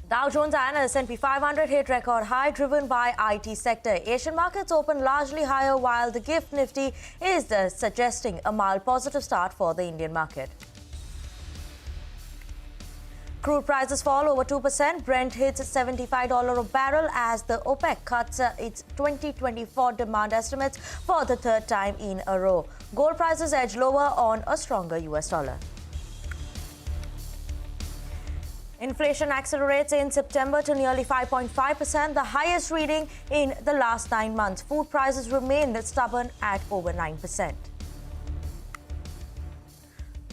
Dow Jones and S&P 500 hit record high driven by IT sector. Asian markets opened largely higher while the gift Nifty is suggesting a mild positive start for the Indian market. Crude prices fall over 2%. Brent hits $75 a barrel as the OPEC cuts its 2024 demand estimates for the third time in a row. Gold prices edge lower on a stronger US dollar. Inflation accelerates in September to nearly 5.5%, the highest reading in the last 9 months. Food prices remain stubborn at over 9%.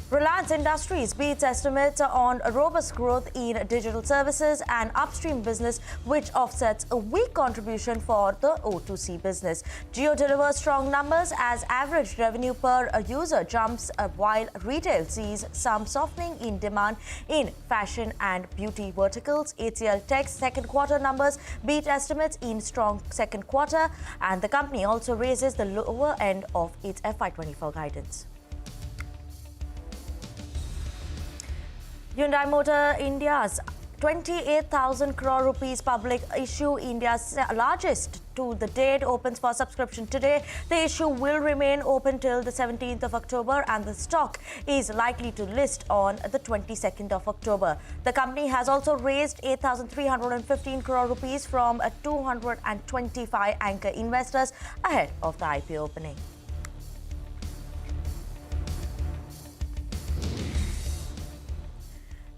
Reliance Industries beats estimates on robust growth in digital services and upstream business, which offsets a weak contribution for the O2C business. Jio delivers strong numbers as average revenue per user jumps while retail sees some softening in demand in fashion and beauty verticals. HCL Tech's second quarter numbers beat estimates in strong second quarter, and the company also raises the lower end of its FY24 guidance. Hyundai Motor India's 28,000 crore rupees public issue, India's largest to the date, opens for subscription today. The issue will remain open till the 17th of October and the stock is likely to list on the 22nd of October. The company has also raised 8,315 crore rupees from 225 anchor investors ahead of the IPO opening.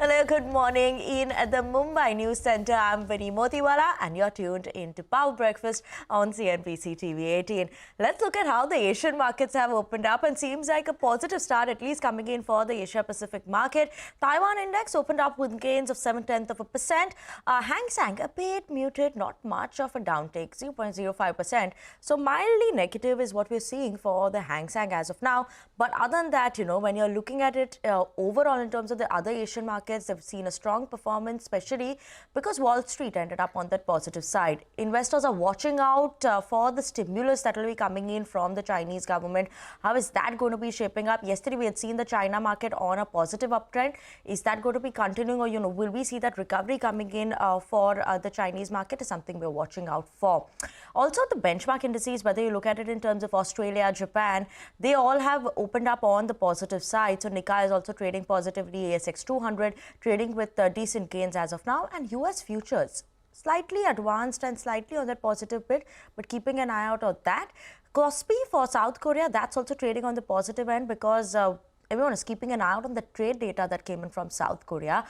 Hello, good morning. In the Mumbai News Centre, I'm Vinny Motiwala and you're tuned into Power Breakfast on CNBC TV 18. Let's look at how the Asian markets have opened up, and seems like a positive start at least coming in for the Asia Pacific market. Taiwan index opened up with gains of 0.7%. Hang Seng a bit muted, not much of a downtake, 0.05%. So mildly negative is what we're seeing for the Hang Seng as of now. But other than that, when you're looking at it overall in terms of the other Asian markets, have seen a strong performance, especially because Wall Street ended up on that positive side. Investors are watching out for the stimulus that will be coming in from the Chinese government. How is that going to be shaping up? Yesterday, we had seen the China market on a positive uptrend. Is that going to be continuing, or will we see that recovery coming in for the Chinese market? Is something we're watching out for. Also, the benchmark indices, whether you look at it in terms of Australia, Japan, they all have opened up on the positive side. So Nikkei is also trading positively, ASX 200 trading with decent gains as of now, and US futures slightly advanced and slightly on that positive bit, but keeping an eye out on that. Kospi for South Korea, that's also trading on the positive end because everyone is keeping an eye out on the trade data that came in from South Korea,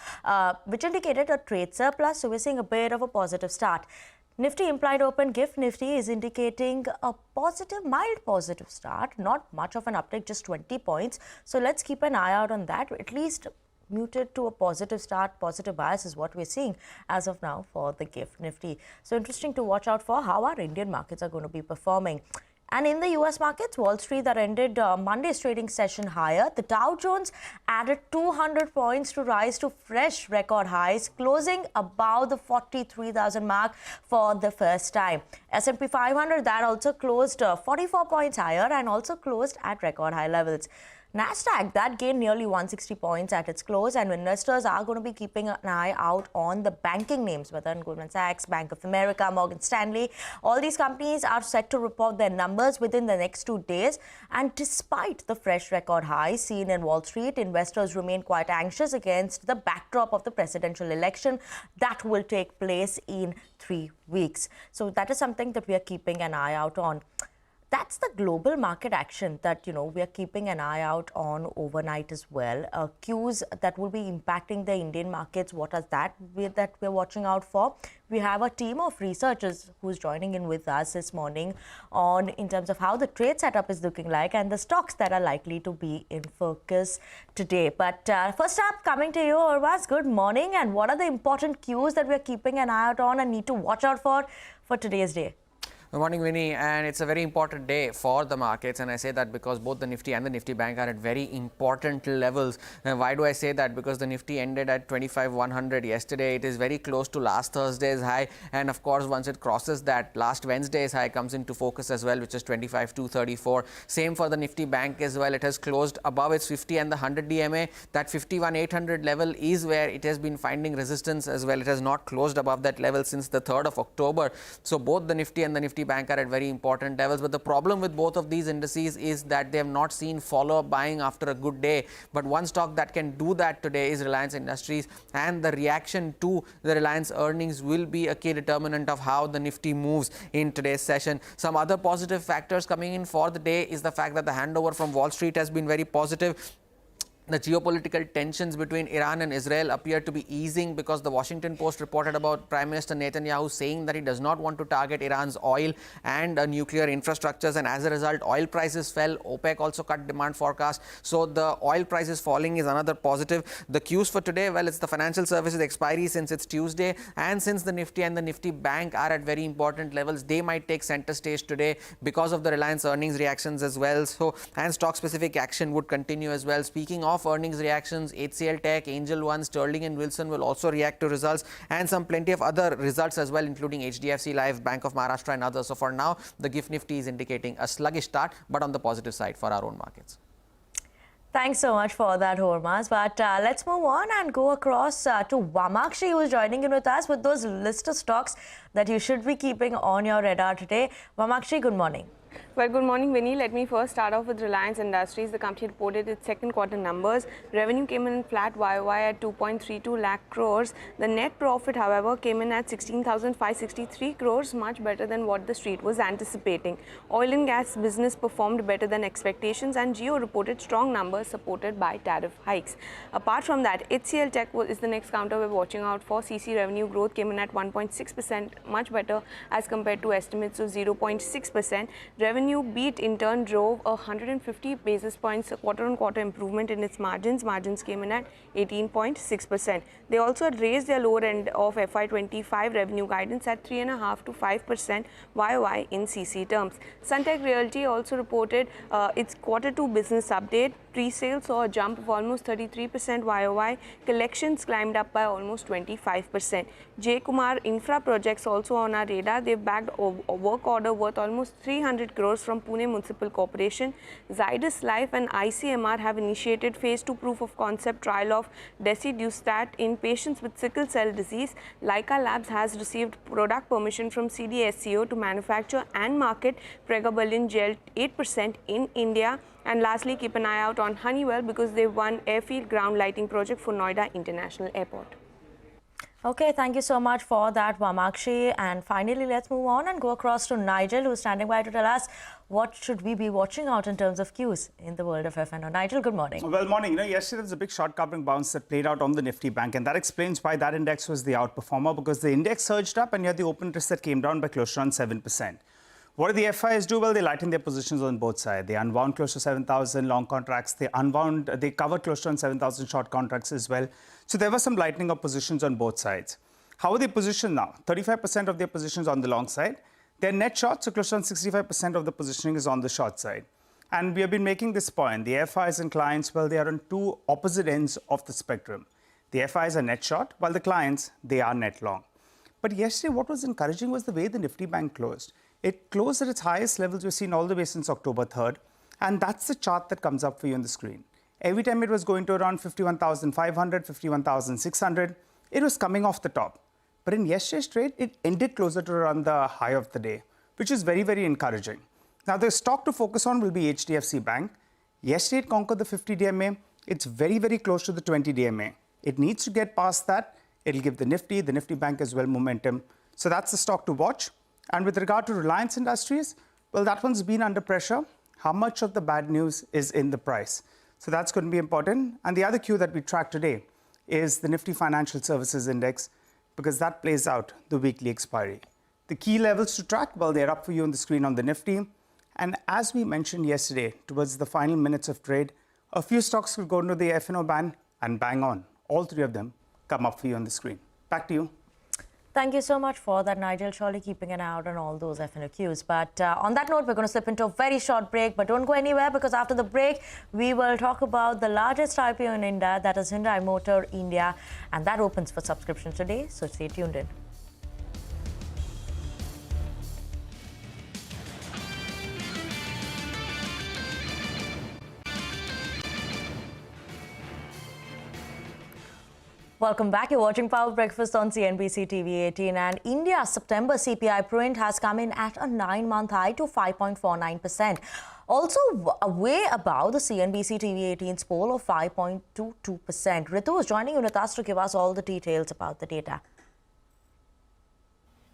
which indicated a trade surplus. So we're seeing a bit of a positive start. Nifty implied open gift Nifty is indicating a positive, mild positive start, not much of an uptick, just 20 points. So let's keep an eye out on that. At least muted to a positive start, positive bias is what we're seeing as of now for the gift Nifty. So interesting to watch out for how our Indian markets are going to be performing. And in the US markets, Wall Street that ended Monday's trading session higher. The Dow Jones added 200 points to rise to fresh record highs, closing above the 43,000 mark for the first time. S&P 500 that also closed 44 points higher and also closed at record high levels. Nasdaq that gained nearly 160 points at its close, and investors are going to be keeping an eye out on the banking names, whether in Goldman Sachs, Bank of America, Morgan Stanley. All these companies are set to report their numbers within the next 2 days, and despite the fresh record highs seen in Wall Street, investors remain quite anxious against the backdrop of the presidential election that will take place in 3 weeks. So that is something that we are keeping an eye out on. That's the global market action that, we are keeping an eye out on overnight as well. Cues that will be impacting the Indian markets. What is that we're watching out for? We have a team of researchers who's joining in with us this morning on in terms of how the trade setup is looking like and the stocks that are likely to be in focus today. But first up, coming to you, Urvas, good morning. And what are the important cues that we're keeping an eye out on and need to watch out for today's day? Good morning, Vinny. And it's a very important day for the markets. And I say that because both the Nifty and the Nifty Bank are at very important levels. And why do I say that? Because the Nifty ended at 25,100 yesterday. It is very close to last Thursday's high. And of course, once it crosses that, last Wednesday's high comes into focus as well, which is 25,234. Same for the Nifty Bank as well. It has closed above its 50 and the 100 DMA. That 51,800 level is where it has been finding resistance as well. It has not closed above that level since the 3rd of October. So both the Nifty and the Nifty Bank are at very important levels. But the problem with both of these indices is that they have not seen follow-up buying after a good day. But one stock that can do that today is Reliance Industries, and the reaction to the Reliance earnings will be a key determinant of how the Nifty moves in today's session. Some other positive factors coming in for the day is the fact that the handover from Wall Street has been very positive. The geopolitical tensions between Iran and Israel appear to be easing because the Washington Post reported about Prime Minister Netanyahu saying that he does not want to target Iran's oil and nuclear infrastructures, and as a result oil prices fell. OPEC also cut demand forecast, so the oil prices falling is another positive. The cues for today, well, it's the financial services expiry since it's Tuesday, and since the Nifty and the Nifty Bank are at very important levels, they might take center stage today because of the Reliance earnings reactions as well. So, and stock specific action would continue as well. Speaking of earnings reactions, HCL Tech, Angel One, Sterling and Wilson will also react to results, and some plenty of other results as well, including HDFC Life, Bank of Maharashtra and others. So for now, the GIFT Nifty is indicating a sluggish start, but on the positive side for our own markets. Thanks so much for that, Hormaz. But let's move on and go across to Vamakshi, who is joining in with us with those list of stocks that you should be keeping on your radar today. Vamakshi, good morning. Well, good morning, Vinny. Let me first start off with Reliance Industries. The company reported its second quarter numbers. Revenue came in flat YOY at 2.32 lakh crores. The net profit, however, came in at 16,563 crores, much better than what the street was anticipating. Oil and gas business performed better than expectations, and Jio reported strong numbers supported by tariff hikes. Apart from that, HCL Tech is the next counter we're watching out for. CC revenue growth came in at 1.6%, much better as compared to estimates of 0.6%. Revenue beat in turn drove a 150 basis points quarter-on-quarter improvement in its margins. Margins came in at 18.6%. They also raised their lower end of FY25 revenue guidance at 3.5% to 5% YOY in CC terms. Suntech Realty also reported its Q2 business update. Pre-sales saw a jump of almost 33% YOY. Collections climbed up by almost 25%. J. Kumar Infra Projects also on our radar. They've bagged a work order worth almost 300 crores from Pune Municipal Corporation. Zydus Life and ICMR have initiated phase 2 proof of concept trial of desidustat in patients with sickle cell disease. Leica Labs has received product permission from CDSCO to manufacture and market pregabalin gel 8% in India. And lastly, keep an eye out on Honeywell because they won airfield ground lighting project for Noida International Airport. Okay, thank you so much for that, Vamakshi. And finally, let's move on and go across to Nigel, who's standing by to tell us what should we be watching out in terms of cues in the world of FNO. Nigel, good morning. Well, morning. Yesterday there was a big short covering bounce that played out on the Nifty Bank, and that explains why that index was the outperformer, because the index surged up and you had the open interest that came down by close to around 7%. What did the FIs do? Well, they lightened their positions on both sides. They unwound close to 7,000 long contracts. They covered close to 7,000 short contracts as well. So there was some lightening of positions on both sides. How are they positioned now? 35% of their positions on the long side. Their net short, so close to 65% of the positioning is on the short side. And we have been making this point. The FIs and clients, well, they are on two opposite ends of the spectrum. The FIs are net short, while the clients, they are net long. But yesterday, what was encouraging was the way the Nifty Bank closed. It closed at its highest levels we've seen all the way since October 3rd. And that's the chart that comes up for you on the screen. Every time it was going to around 51,500, 51,600, it was coming off the top. But in yesterday's trade, it ended closer to around the high of the day, which is very, very encouraging. Now, the stock to focus on will be HDFC Bank. Yesterday, it conquered the 50 DMA. It's very, very close to the 20 DMA. It needs to get past that. It'll give the Nifty Bank as well momentum. So that's the stock to watch. And with regard to Reliance Industries, well, that one's been under pressure. How much of the bad news is in the price? So that's going to be important. And the other cue that we track today is the Nifty Financial Services Index, because that plays out the weekly expiry. The key levels to track, well, they're up for you on the screen on the Nifty. And as we mentioned yesterday, towards the final minutes of trade, a few stocks will go into the FNO band and bang on. All three of them come up for you on the screen. Back to you. Thank you so much for that, Nigel. Surely keeping an eye out on all those FNOQs. But on that note, we're going to slip into a very short break. But don't go anywhere, because after the break, we will talk about the largest IPO in India, that is Hyundai Motor India. And that opens for subscription today. So stay tuned in. Welcome back. You're watching Power Breakfast on CNBC TV 18, and India's September CPI print has come in at a 9-month high to 5.49%. Also way above the CNBC TV 18's poll of 5.22%. Ritu is joining in with us to give us all the details about the data.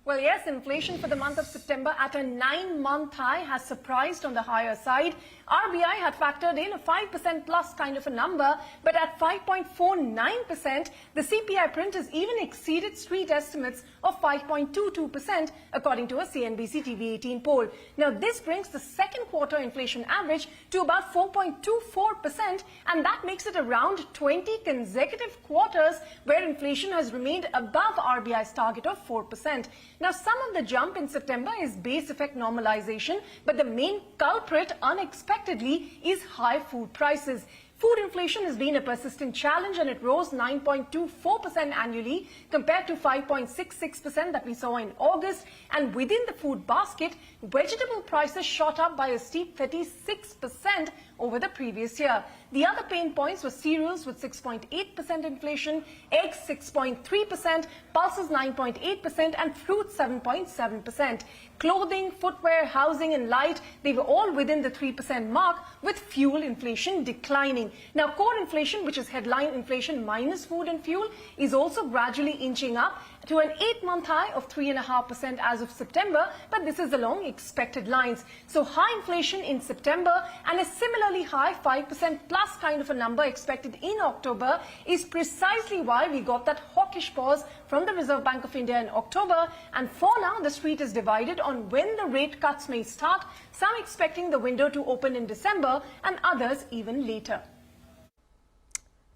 Well, yes, inflation for the month of September at a 9-month high has surprised on the higher side. RBI had factored in a 5% plus kind of a number, but at 5.49%, the CPI print has even exceeded street estimates of 5.22%, according to a CNBC TV 18 poll. Now, this brings the second quarter inflation average to about 4.24%, and that makes it around 20 consecutive quarters where inflation has remained above RBI's target of 4%. Now, some of the jump in September is base effect normalization, but the main culprit, unexpectedly, is high food prices. Food inflation has been a persistent challenge, and it rose 9.24% annually compared to 5.66% that we saw in August. And within the food basket, vegetable prices shot up by a steep 36% over the previous year. The other pain points were cereals with 6.8% inflation, eggs 6.3%, pulses 9.8%, and fruits 7.7%. Clothing, footwear, housing, and light, they were all within the 3% mark, with fuel inflation declining. Now, core inflation, which is headline inflation minus food and fuel, is also gradually inching up to an 8-month high of 3.5% as of September, but this is along expected lines. So high inflation in September and a similarly high 5% plus kind of a number expected in October is precisely why we got that hawkish pause from the Reserve Bank of India in October. And for now, the street is divided on when the rate cuts may start, some expecting the window to open in December and others even later.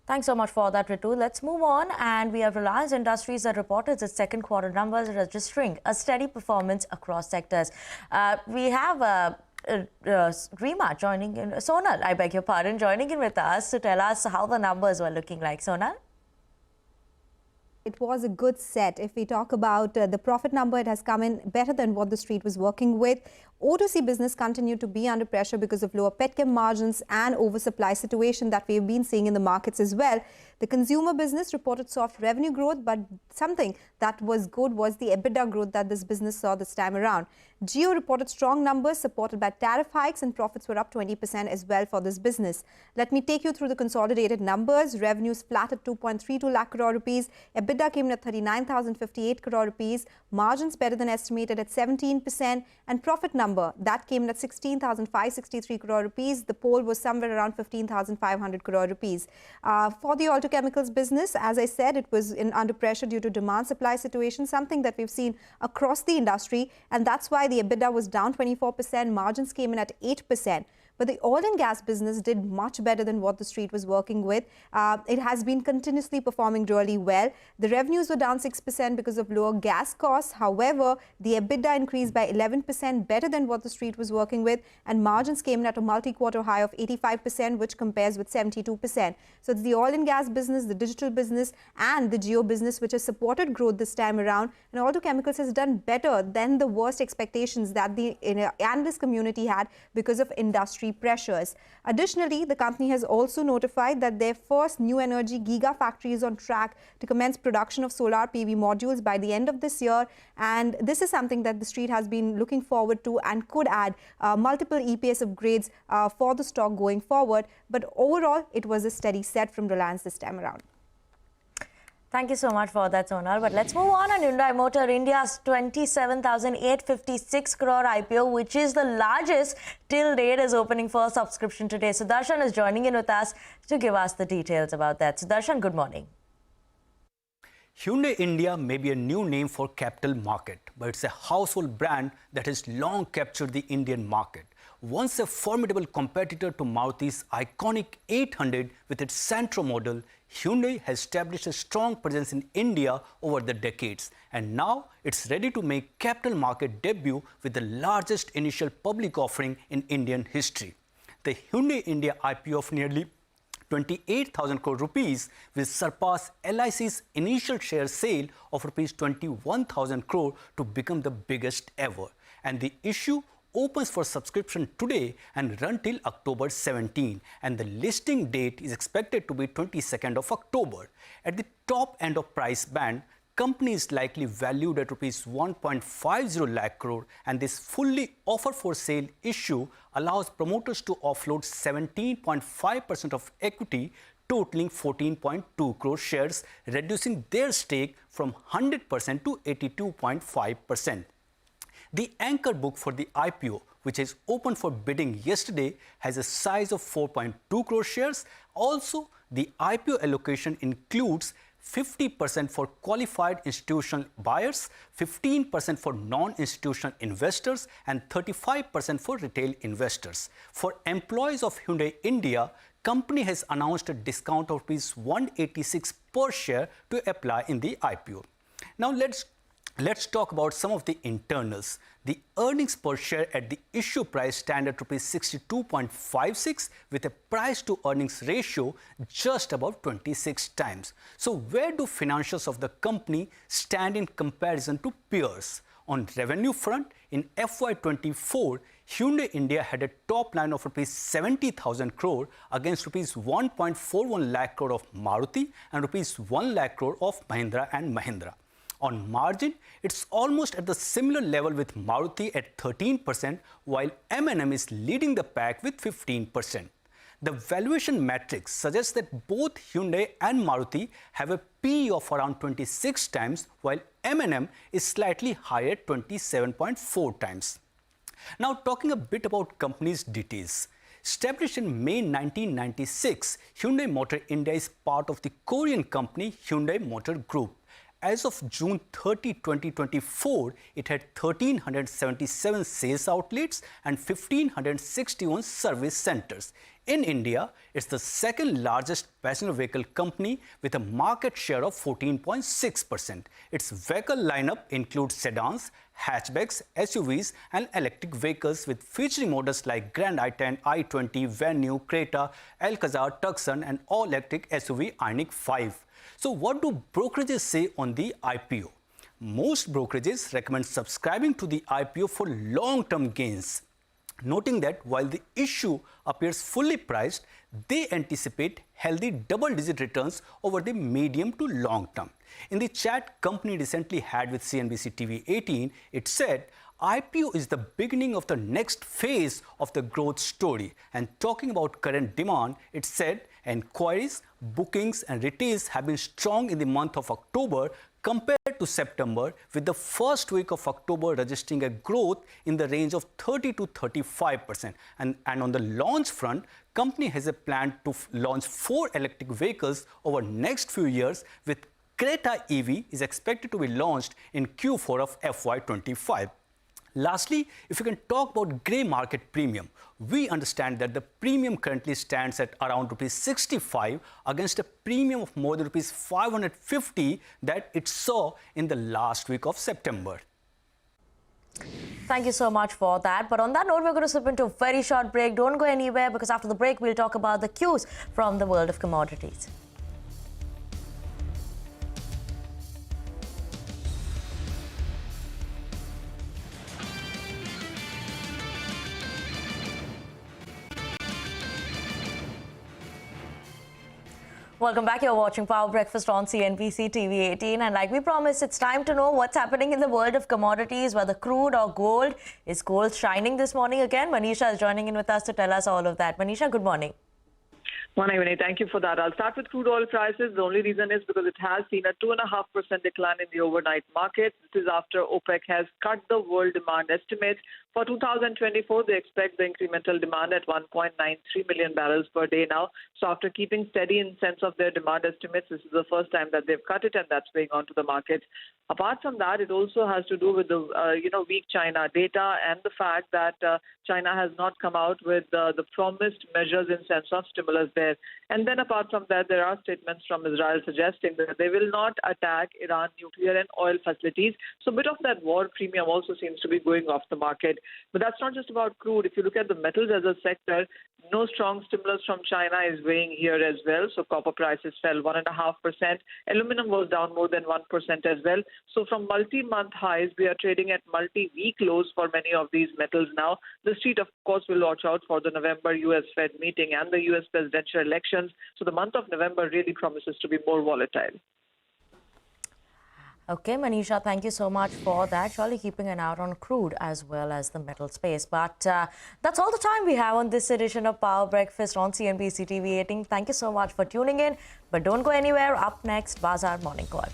Thanks so much for that, Ritu. Let's move on, and we have Reliance Industries that reported its second quarter numbers, registering a steady performance across sectors. We have Rima joining in, Sonal, I beg your pardon, joining in with us to tell us how the numbers were looking like. Sonal? It was a good set. If we talk about the profit number, it has come in better than what the street was working with. O2C business continued to be under pressure because of lower petchem margins and oversupply situation that we've been seeing in the markets as well. The consumer business reported soft revenue growth, but something that was good was the EBITDA growth that this business saw this time around. Jio reported strong numbers supported by tariff hikes, and profits were up 20% as well for this business. Let me take you through the consolidated numbers. Revenues flat at 2.32 lakh crore rupees. EBITDA came in at 39,058 crore rupees. Margins better than estimated at 17%, and profit number that came in at 16,563 crore rupees. The poll was somewhere around 15,500 crore rupees. For the auto chemicals business, as I said, it was under pressure due to demand supply situation, something that we've seen across the industry, and that's why the EBITDA was down 24%. Margins came in at 8%. But the oil and gas business did much better than what the street was working with. It has been continuously performing really well. The revenues were down 6% because of lower gas costs. However, the EBITDA increased by 11%, better than what the street was working with. And margins came in at a multi-quarter high of 85%, which compares with 72%. So it's the oil and gas business, the digital business, and the Jio business, which has supported growth this time around. And auto chemicals has done better than the worst expectations that the analyst community had because of industry pressures. Additionally, the company has also notified that their first new energy gigafactory is on track to commence production of solar PV modules by the end of this year, and this is something that the street has been looking forward to and could add multiple EPS upgrades for the stock going forward. But overall, it was a steady set from Reliance this time around. Thank you so much for that, Sonal. But let's move on. Hyundai Motor India's 27,856 crore IPO, which is the largest till date, is opening for subscription today. Sudarshan is joining in with us to give us the details about that. Sudarshan, good morning. Hyundai India may be a new name for capital market, but it's a household brand that has long captured the Indian market. Once a formidable competitor to Maruti's iconic 800 with its Santro model, Hyundai has established a strong presence in India over the decades, and now it's ready to make capital market debut with the largest initial public offering in Indian history. The Hyundai India IPO of nearly 28,000 crore rupees will surpass LIC's initial share sale of rupees 21,000 crore to become the biggest ever. And the issue opens for subscription today and run till October 17, and the listing date is expected to be 22nd of October. At the top end of price band, company is likely valued at rupees 1.50 lakh crore, and this fully offer for sale issue allows promoters to offload 17.5% of equity, totaling 14.2 crore shares, reducing their stake from 100% to 82.5%. The anchor book for the IPO, which is open for bidding yesterday, has a size of 4.2 crore shares. Also, the IPO allocation includes 50% for qualified institutional buyers, 15% for non-institutional investors, and 35% for retail investors. For employees of Hyundai India, company has announced a discount of Rs 186 per share to apply in the IPO. Now let's talk about some of the internals. The earnings per share at the issue price stand at Rs 62.56 with a price to earnings ratio just above 26 times. So where do financials of the company stand in comparison to peers? On revenue front, in FY24, Hyundai India had a top line of Rs 70,000 crore against Rs 1.41 lakh crore of Maruti and Rs 1 lakh crore of Mahindra and Mahindra. On margin, it's almost at the similar level with Maruti at 13%, while M&M is leading the pack with 15%. The valuation metrics suggest that both Hyundai and Maruti have a PE of around 26 times, while M&M is slightly higher at 27.4 times. Now, talking a bit about company's details. Established in May 1996, Hyundai Motor India is part of the Korean company Hyundai Motor Group. As of June 30, 2024, it had 1,377 sales outlets and 1,561 service centers. In India, it's the second largest passenger vehicle company with a market share of 14.6%. Its vehicle lineup includes sedans, hatchbacks, SUVs, and electric vehicles with featuring models like Grand i10, i20, Venue, Creta, Alcazar, Tucson, and all-electric SUV Ioniq 5. So what do brokerages say on the IPO? Most brokerages recommend subscribing to the IPO for long-term gains, noting that while the issue appears fully priced, they anticipate healthy double-digit returns over the medium to long term. In the chat company recently had with CNBC TV 18, it said, IPO is the beginning of the next phase of the growth story. And talking about current demand, it said inquiries, bookings and retails have been strong in the month of October compared to September, with the first week of October registering a growth in the range of 30 to 35%. And on the launch front, company has a plan to launch 4 electric vehicles over next few years, with Creta EV is expected to be launched in Q4 of FY25. Lastly, if you can talk about grey market premium, we understand that the premium currently stands at around Rs 65 against a premium of more than Rs 550 that it saw in the last week of September. Thank you so much for that. But on that note, we're going to slip into a very short break. Don't go anywhere, because after the break, we'll talk about the cues from the world of commodities. Welcome back. You're watching Power Breakfast on CNBC TV 18. And like we promised, it's time to know what's happening in the world of commodities, whether crude or gold. Is gold shining this morning again? Manisha is joining in with us to tell us all of that. Manisha, good morning. Morning, Vinay. Thank you for that. I'll start with crude oil prices. The only reason is because it has seen a 2.5% decline in the overnight market. This is after OPEC has cut the world demand estimates. For 2024, they expect the incremental demand at 1.93 million barrels per day now. So after keeping steady in sense of their demand estimates, this is the first time that they've cut it, and that's weighing onto the market. Apart from that, it also has to do with the weak China data and the fact that China has not come out with the promised measures in sense of stimulus there. there. And then apart from that, there are statements from Israel suggesting that they will not attack Iran nuclear and oil facilities. So a bit of that war premium also seems to be going off the market. But that's not just about crude. If you look at the metals as a sector, no strong stimulus from China is weighing here as well. So copper prices fell 1.5%. Aluminum was down more than 1% as well. So from multi-month highs, we are trading at multi-week lows for many of these metals now. The street, of course, will watch out for the November U.S. Fed meeting and the U.S. presidential elections. So the month of November really promises to be more volatile. Okay, Manisha, thank you so much for that. Surely keeping an eye on crude as well as the metal space. But that's all the time we have on this edition of Power Breakfast on CNBC TV 18. Thank you so much for tuning in. But don't go anywhere. Up next, Bazaar Morning Call.